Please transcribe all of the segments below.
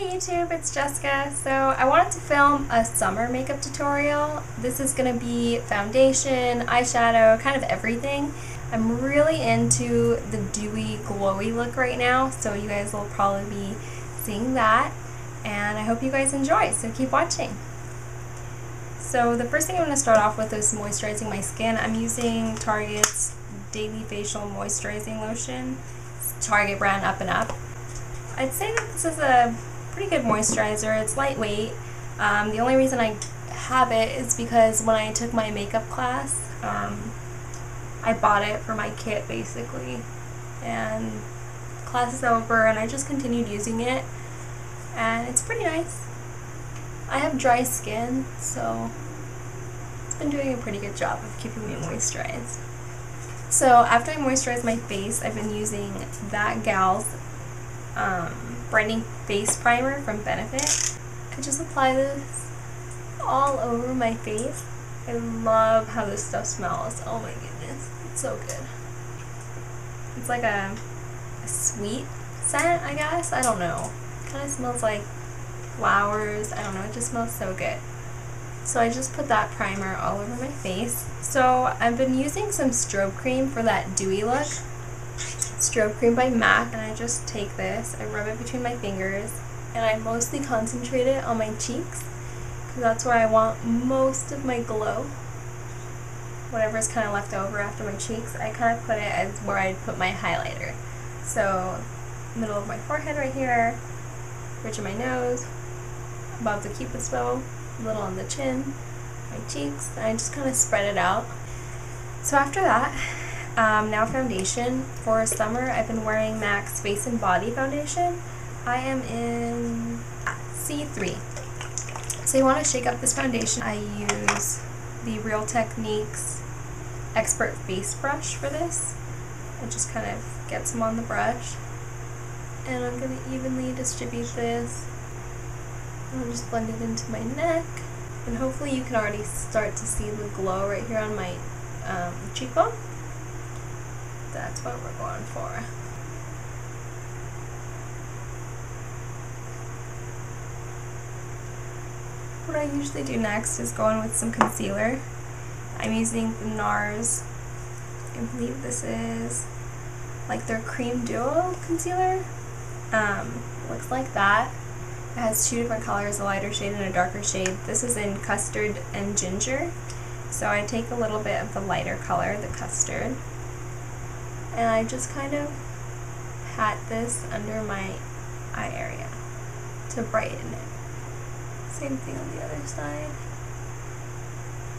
YouTube, it's Jessica. So I wanted to film a summer makeup tutorial. This is going to be foundation, eyeshadow, kind of everything. I'm really into the dewy, glowy look right now, so you guys will probably be seeing that. And I hope you guys enjoy, so keep watching. So the first thing I'm going to start off with is moisturizing my skin. I'm using Target's Daily Facial Moisturizing Lotion. It's Target brand Up and Up. I'd say that this is a pretty good moisturizer. It's lightweight. The only reason I have it is because when I took my makeup class, I bought it for my kit basically. And class is over and I just continued using it. And it's pretty nice. I have dry skin, so it's been doing a pretty good job of keeping me moisturized. So after I moisturize my face, I've been using that gal's Brightening face primer from Benefit. I just apply this all over my face. I love how this stuff smells. Oh my goodness, it's so good. It's like a sweet scent, I guess. I don't know. It kind of smells like flowers. I don't know. It just smells so good. So I just put that primer all over my face. So I've been using some strobe cream for that dewy look. Strobe cream by MAC, and I just take this, I rub it between my fingers, and I mostly concentrate it on my cheeks because that's where I want most of my glow. Whatever's kind of left over after my cheeks, I kind of put it as where I'd put my highlighter. So middle of my forehead right here, bridge of my nose, above the cupid's bow, a little on the chin, my cheeks, and I just kind of spread it out. So after that, now foundation. For summer, I've been wearing MAC's Face and Body Foundation. I am in C3. So you want to shake up this foundation. I use the Real Techniques Expert Face Brush for this. I just kind of get some on the brush. And I'm going to evenly distribute this. I'll just blend it into my neck. And hopefully you can already start to see the glow right here on my cheekbone. That's what we're going for. What I usually do next is go in with some concealer. I'm using the NARS, I believe this is like their Cream Duo concealer. Looks like that. It has two different colors, a lighter shade and a darker shade. This is in Custard and Ginger. So I take a little bit of the lighter color, the custard, and I just kind of pat this under my eye area to brighten it. Same thing on the other side.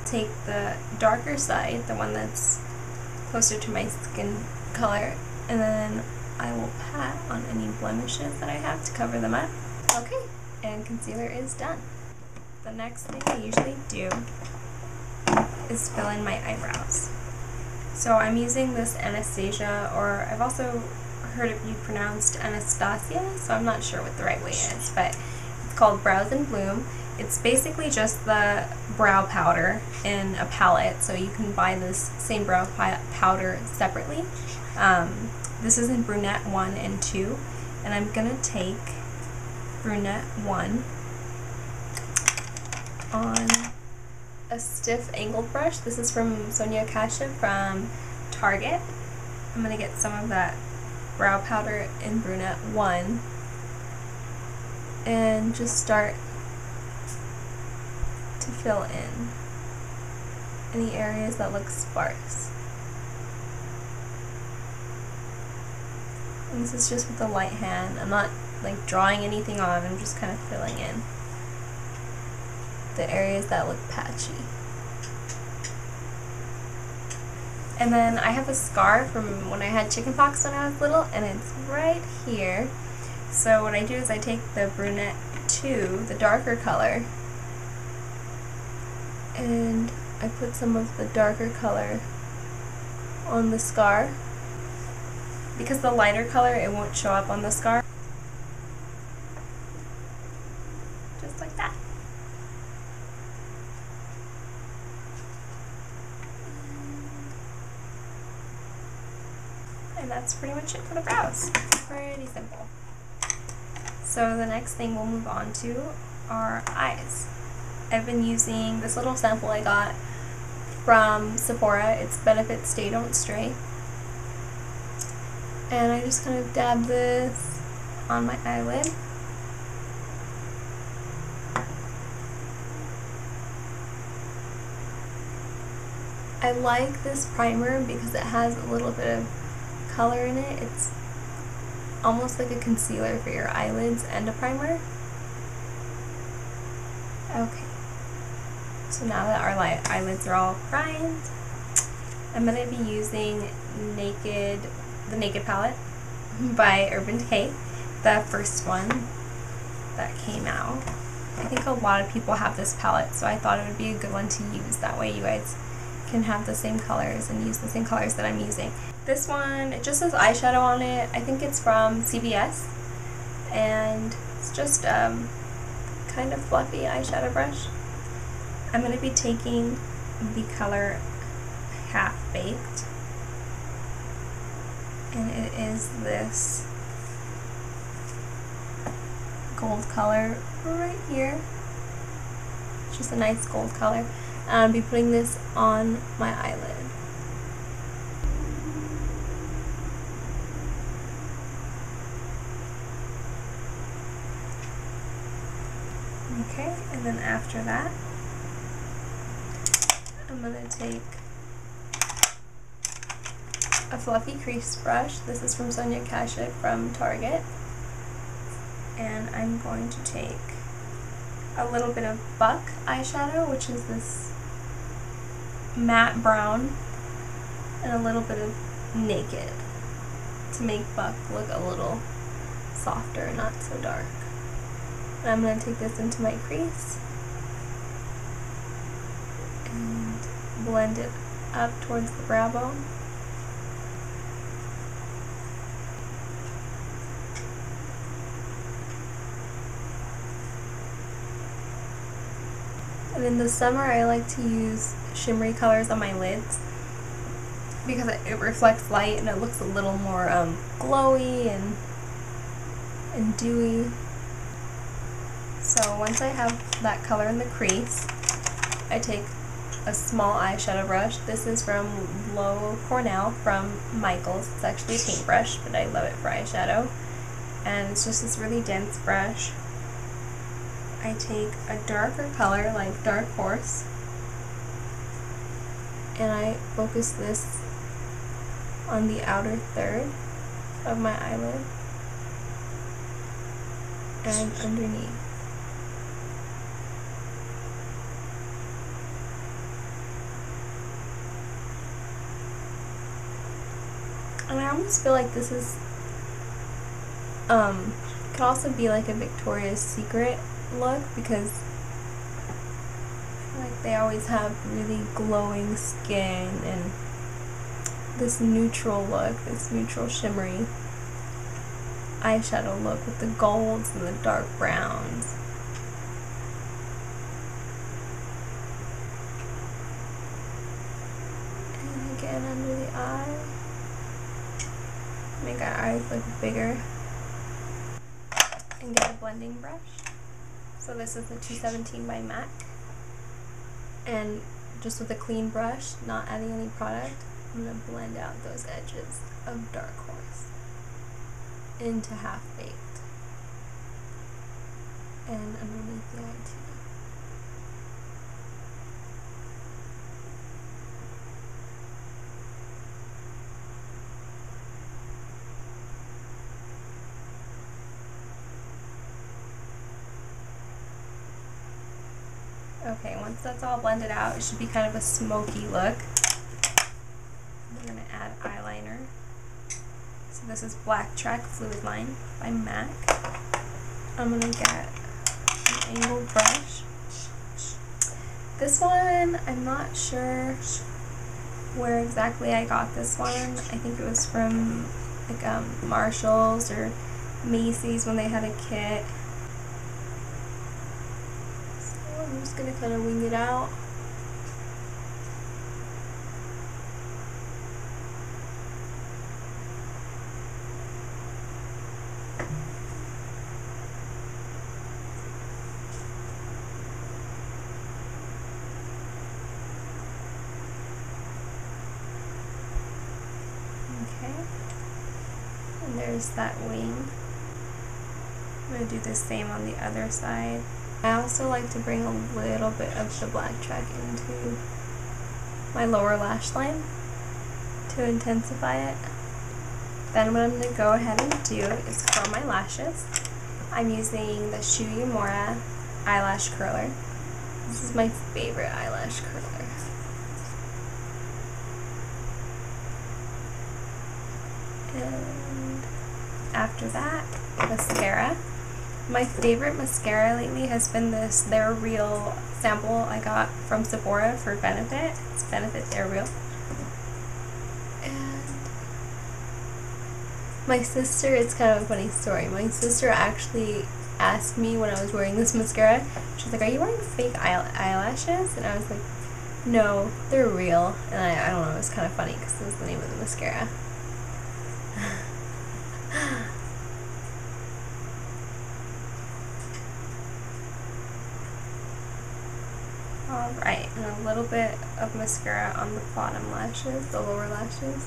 Take the darker side, the one that's closer to my skin color, and then I will pat on any blemishes that I have to cover them up. Okay, and concealer is done. The next thing I usually do is fill in my eyebrows. So I'm using this Anastasia, or I've also heard it be pronounced Anastasia, so I'm not sure what the right way is, but it's called Brows in Bloom. It's basically just the brow powder in a palette, so you can buy this same brow powder separately. This is in Brunette 1 and 2, and I'm going to take Brunette 1 on a stiff angled brush. This is from Sonia Kashif from Target. I'm going to get some of that brow powder in Brunette 1 and just start to fill in any areas that look sparse. And this is just with a light hand. I'm not like drawing anything on, I'm just kind of filling in the areas that look patchy. And then I have a scar from when I had chickenpox when I was little, and it's right here. So what I do is I take the Brunette 2, the darker color, and I put some of the darker color on the scar. Because the lighter color, it won't show up on the scar. Just like that. And that's pretty much it for the brows. Pretty simple. So the next thing we'll move on to are eyes. I've been using this little sample I got from Sephora. It's Benefit Stay Don't Stray. And I just kind of dab this on my eyelid. I like this primer because it has a little bit of color in it. It's almost like a concealer for your eyelids and a primer. Okay, so now that our eyelids are all primed, I'm going to be using the Naked palette by Urban Decay, the first one that came out. I think a lot of people have this palette, so I thought it would be a good one to use. That way you guys can have the same colors and use the same colors that I'm using. This one, it just says eyeshadow on it. I think it's from CVS, and it's just kind of fluffy eyeshadow brush. I'm going to be taking the color Half Baked, and it is this gold color right here. It's just a nice gold color. And I'll be putting this on my eyelid. Okay, and then after that, I'm going to take a fluffy crease brush. This is from Sonia Kashuk from Target. And I'm going to take a little bit of Buck eyeshadow, which is this matte brown, and a little bit of Naked to make Buck look a little softer, not so dark. And I'm going to take this into my crease and blend it up towards the brow bone. And in the summer I like to use shimmery colors on my lids because it reflects light and it looks a little more glowy and dewy. So once I have that color in the crease, I take a small eyeshadow brush. This is from Low Cornell from Michaels. It's actually a paintbrush, but I love it for eyeshadow. And it's just this really dense brush. I take a darker color like Dark Horse, and I focus this on the outer third of my eyelid and underneath. And I almost feel like this is could also be like a Victoria's Secret look, because I feel like they always have really glowing skin and this neutral look, this neutral shimmery eyeshadow look with the golds and the dark browns. And again under the eye, make our eyes look bigger, and get a blending brush. So this is the 217 by MAC, and just with a clean brush, not adding any product, I'm going to blend out those edges of Dark Horse into Half Baked and underneath the eye too. Okay, once that's all blended out, it should be kind of a smoky look. I'm going to add eyeliner. So this is Black Track Fluid Line by MAC. I'm going to get an angled brush. This one, I'm not sure where exactly I got this one. I think it was from like Marshalls or Macy's when they had a kit. I'm just going to kind of wing it out. there's that wing. I'm going to do the same on the other side. I also like to bring a little bit of the black track into my lower lash line to intensify it. Then what I'm going to go ahead and do is curl my lashes. I'm using the Shu Uemura eyelash curler. This is my favorite eyelash curler. And after that, mascara. My favorite mascara lately has been this They're Real sample I got from Sephora for Benefit. It's Benefit They're Real. And my sister, it's kind of a funny story. My sister actually asked me when I was wearing this mascara, she was like, "Are you wearing fake eyelashes?" And I was like, "No, they're real." And I don't know, it was kind of funny because it was the name of the mascara. Alright, and a little bit of mascara on the bottom lashes, the lower lashes.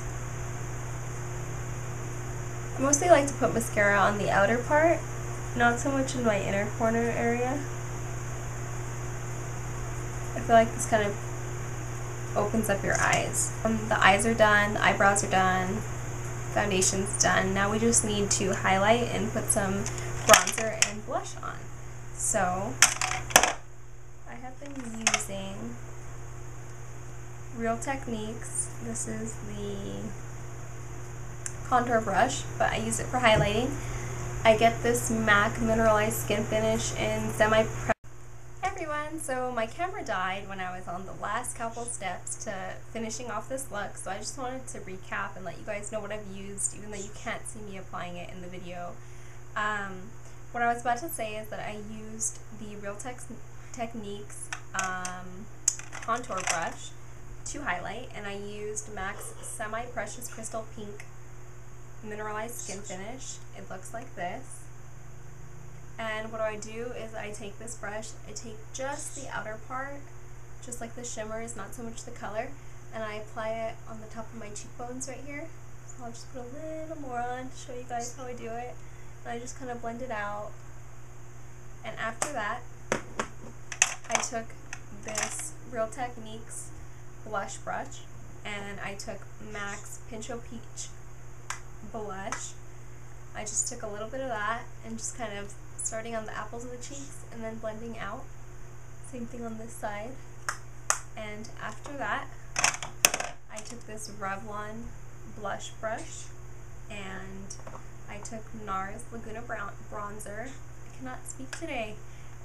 I mostly like to put mascara on the outer part, not so much in my inner corner area. I feel like this kind of opens up your eyes. The eyes are done, the eyebrows are done, foundation's done. Now we just need to highlight and put some bronzer and blush on. So I have been using Real Techniques. This is the contour brush, but I use it for highlighting. I get this MAC Mineralized Skin Finish in semi-prep. Hey everyone, so my camera died when I was on the last couple steps to finishing off this look, so I just wanted to recap and let you guys know what I've used, even though you can't see me applying it in the video. What I was about to say is that I used the Real Techniques contour brush to highlight, and I used MAC's Semi-Precious Crystal Pink Mineralized Skin Finish. It looks like this. And what I do is I take this brush, I take just the outer part, just like the shimmers, not so much the color, and I apply it on the top of my cheekbones right here. So I'll just put a little more on to show you guys how I do it. And I just kind of blend it out. And after that, I took this Real Techniques blush brush, and I took MAC's Pincho Peach blush. I just took a little bit of that and just kind of starting on the apples of the cheeks and then blending out. Same thing on this side. And after that, I took this Revlon blush brush and I took NARS Laguna bronzer. I cannot speak today.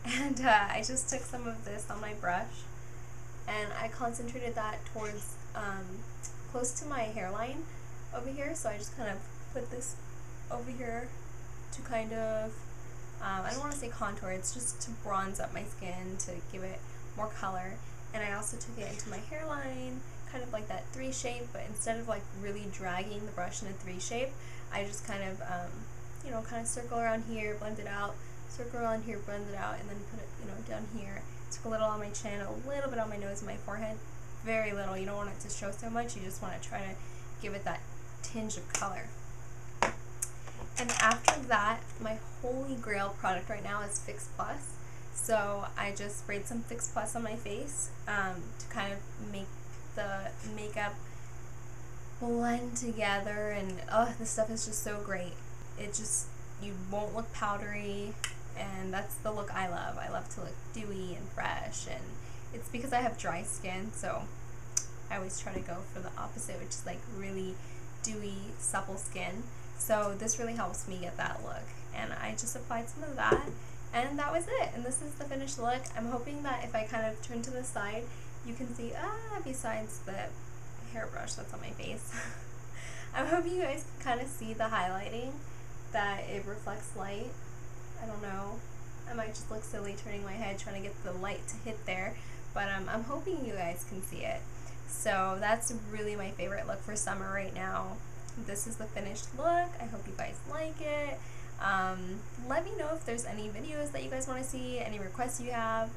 And I just took some of this on my brush and I concentrated that towards close to my hairline over here. So I just kind of put this over here to kind of, I don't want to say contour, it's just to bronze up my skin, to give it more color. And I also took it into my hairline, kind of like that 3 shape, but instead of like really dragging the brush in a 3 shape, I just kind of, you know, kind of circle around here, blend it out, circle around here, blend it out, and then put it, you know, down here. Took a little on my chin, a little bit on my nose and my forehead, very little. You don't want it to show so much, you just want to try to give it that tinge of color. And after that, my holy grail product right now is Fix Plus. So I just sprayed some Fix Plus on my face to kind of make the makeup blend together, and oh, this stuff is just so great. It just, you won't look powdery, and that's the look I love. I love to look dewy and fresh, and it's because I have dry skin, so I always try to go for the opposite, which is like really dewy, supple skin. So this really helps me get that look, and I just applied some of that, and that was it. And this is the finished look. I'm hoping that if I kind of turn to the side, you can see, besides the hairbrush that's on my face, I'm hoping you guys can kind of see the highlighting, that it reflects light. I don't know, I might just look silly turning my head trying to get the light to hit there, but I'm hoping you guys can see it. So that's really my favorite look for summer right now. This is the finished look. I hope you guys like it. Let me know if there's any videos that you guys want to see, any requests you have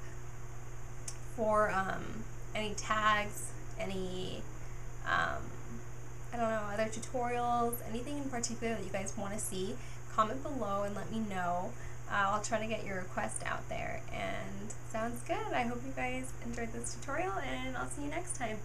for any tags, any I don't know, other tutorials, anything in particular that you guys want to see, comment below and let me know. I'll try to get your request out there, and sounds good. I hope you guys enjoyed this tutorial, and I'll see you next time.